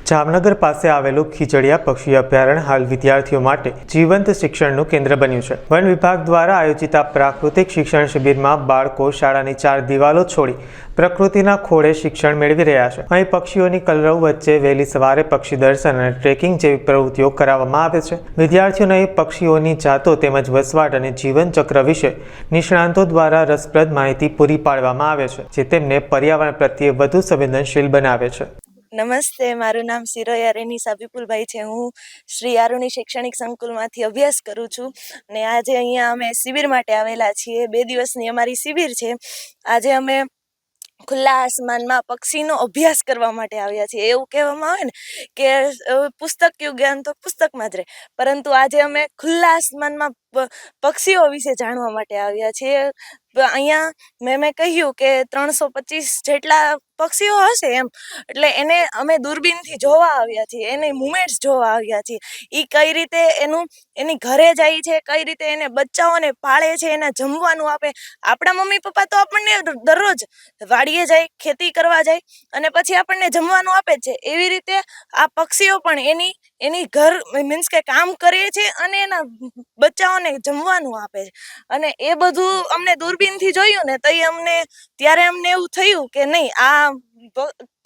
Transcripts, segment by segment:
જામનગર પાસે આવેલું ખીજડીયા પક્ષી અભયારણ્ય હાલ વિદ્યાર્થીઓ માટે જીવંત શિક્ષણનું કેન્દ્ર બન્યું છે। વન વિભાગ દ્વારા આયોજિત આ પ્રાકૃતિક શિક્ષણ શિબિરમાં બાળકો શાળાની 4 દિવાલો છોડી પ્રકૃતિના ખોળે શિક્ષણ મેળવી રહ્યા છે। અહીં પક્ષીઓની કલરવ વચ્ચે વહેલી સવારે પક્ષી દર્શન અને ટ્રેકિંગ જેવી પ્રવૃત્તિઓ કરાવવામાં આવે છે। વિદ્યાર્થીઓને પક્ષીઓની જાતો તેમજ વસવાટ અને જીવન ચક્ર વિશે નિષ્ણાંતો દ્વારા રસપ્રદ માહિતી પૂરી પાડવામાં આવે છે, જે તેમને પર્યાવરણ પ્રત્યે વધુ સંવેદનશીલ બનાવે છે। નમસ્તે, મારું નામ સિરોયા રેનીસા વિપુલભાઈ છે। હું શ્રી આરુણી શૈક્ષણિક સંકુલમાંથી અભ્યાસ કરું છું અને આજે અહીંયા અમે શિબિર માટે આવેલા છીએ। 2 દિવસની અમારી શિબિર છે। આજે અમે ખુલ્લા આસમાનમાં પક્ષીનો અભ્યાસ કરવા માટે આવ્યા છીએ। એવું કહેવામાં આવે ને કે પુસ્તકીય જ્ઞાન તો પુસ્તકમાં જ રહે, પરંતુ આજે અમે ખુલ્લા આસમાનમાં પક્ષીઓ વિશે જાણવા માટે આવ્યા છીએ। અહીંયા મેં કહ્યું કે 325 જેટલા પક્ષીઓ હશે એમ, એટલે એને અમે દૂરબીનથી જોવા આવ્યા છીએ, એની મુવમેન્ટ્સ જોવા આવ્યા છીએ। એ કઈ રીતે એની ઘરે જાય છે, કઈ રીતે એને બચ્ચાઓને પાળે છે, એને જમવાનું આપે। આપણા મમ્મી પપ્પા તો આપણને દરરોજ વાડીએ જાય, ખેતી કરવા જાય અને પછી આપણને જમવાનું આપે છે। એવી રીતે આ પક્ષીઓ પણ એની ઘર મીન્સ કે કામ કરે છે અને એના બચ્ચાઓને જમવાનું આપે છે। અને એ બધું અમને દૂરબીનથી જોયું ને તો ત્યારે અમને એવું થયું કે નહીં, આ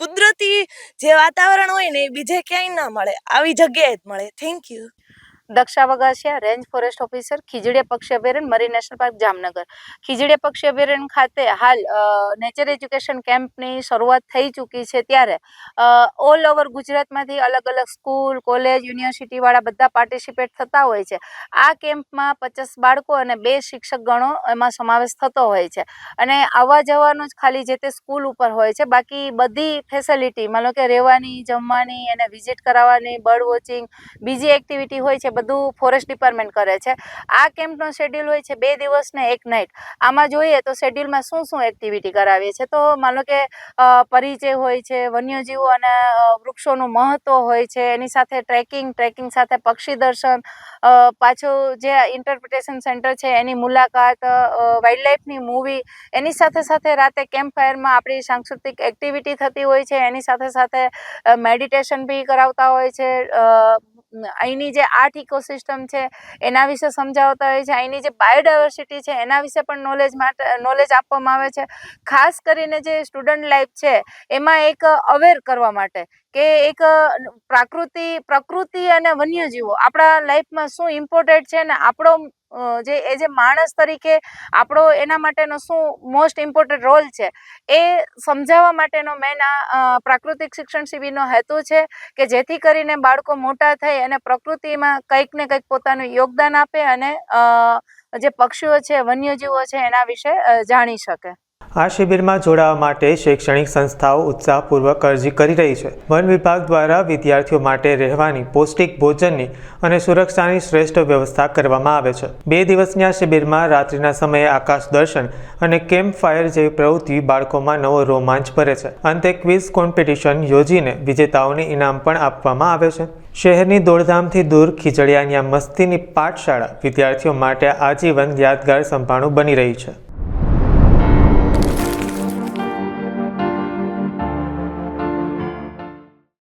કુદરતી જે વાતાવરણ હોય ને એ બીજે ક્યાંય ના મળે, આવી જગ્યાએ જ મળે। Thank you. Daksha Vagasiya, range forest officer, Khijadiya પક્ષી અભયારણ્ય, marine national park, Jamnagar. Khijadiya પક્ષી અભયારણ્ય ખાતે હાલ નેચર એજ્યુકેશન કેમ્પની શરૂઆત થઈ ચૂકી છે। ત્યારે ઓલ ઓવર ગુજરાતમાંથી અલગ અલગ સ્કૂલ, કોલેજ, યુનિવર્સિટીવાળા બધા પાર્ટિસિપેટ થતા હોય છે। આ કેમ્પમાં 50 બાળકો અને 2 શિક્ષક ગણો એમાં સમાવેશ થતો હોય છે અને આવવા જવાનું જ ખાલી જે તે સ્કૂલ ઉપર હોય છે। બાકી બધી ફેસિલિટી માનો કે રહેવાની, જમવાની, એને વિઝિટ કરાવવાની, બર્ડ વોચિંગ, બીજી એક્ટિવિટી હોય છે, બધું ફોરેસ્ટ ડિપાર્ટમેન્ટ કરે છે। આ કેમ્પનો શેડ્યુલ હોય છે 2 દિવસ ને 1 નાઇટ। આમાં જોઈએ તો શેડ્યુલમાં શું એક્ટિવિટી કરાવીએ છીએ તો માનો કે પરિચય હોય છે, વન્યજીવો અને વૃક્ષોનું મહત્વ હોય છે, એની સાથે ટ્રેકિંગ સાથે પક્ષી દર્શન, પાછું જે ઇન્ટરપ્રિટેશન સેન્ટર છે એની મુલાકાત, વાઇલ્ડલાઇફની મૂવી, એની સાથે રાતે કેમ્પ ફાયરમાં આપણી સાંસ્કૃતિક એક્ટિવિટી થતી હોય છે, એની સાથે મેડિટેશન બી કરાવતા હોય છે। અહીંની જે આર્ટ ઇકોસિસ્ટમ છે એના વિશે સમજાવતા હોય છે, અહીંની જે બાયોડાયવર્સિટી છે એના વિશે પણ નોલેજ આપવામાં આવે છે। ખાસ કરીને જે સ્ટુડન્ટ લાઈફ છે એમાં એક અવેર કરવા માટે કે એક પ્રકૃતિ અને વન્યજીવો આપણા લાઈફમાં શું ઇમ્પોર્ટન્ટ છે ને આપણો જે માણસ તરીકે આપણો એના માટેનો શું મોસ્ટ ઇમ્પોર્ટન્ટ રોલ છે એ સમજાવવા માટેનો મેન આ પ્રાકૃતિક શિક્ષણ શિબિરનો હેતુ છે કે જેથી કરીને બાળકો મોટા થઈ અને પ્રકૃતિમાં કંઈક ને કંઈક પોતાનું યોગદાન આપે અને જે પક્ષીઓ છે, વન્યજીવો છે એના વિશે જાણી શકે। આ શિબિરમાં જોડાવા માટે શૈક્ષણિક સંસ્થાઓ ઉત્સાહપૂર્વક અરજી કરી રહી છે। વન વિભાગ દ્વારા વિદ્યાર્થીઓ માટે રહેવાની, પૌષ્ટિક ભોજનની અને સુરક્ષાની શ્રેષ્ઠ વ્યવસ્થા કરવામાં આવે છે। 2 દિવસની આ શિબિરમાં રાત્રિના સમયે આકાશ દર્શન અને કેમ્પ ફાયર જેવી પ્રવૃત્તિ બાળકોમાં નવો રોમાંચ ભરે છે। અંતે ક્વિઝ કોમ્પિટિશન યોજીને વિજેતાઓને ઇનામ પણ આપવામાં આવે છે। શહેરની દોડધામથી દૂર ખીજડીયાની આ મસ્તીની પાઠશાળા વિદ્યાર્થીઓ માટે આજીવન યાદગાર સંભાળણું બની રહી છે।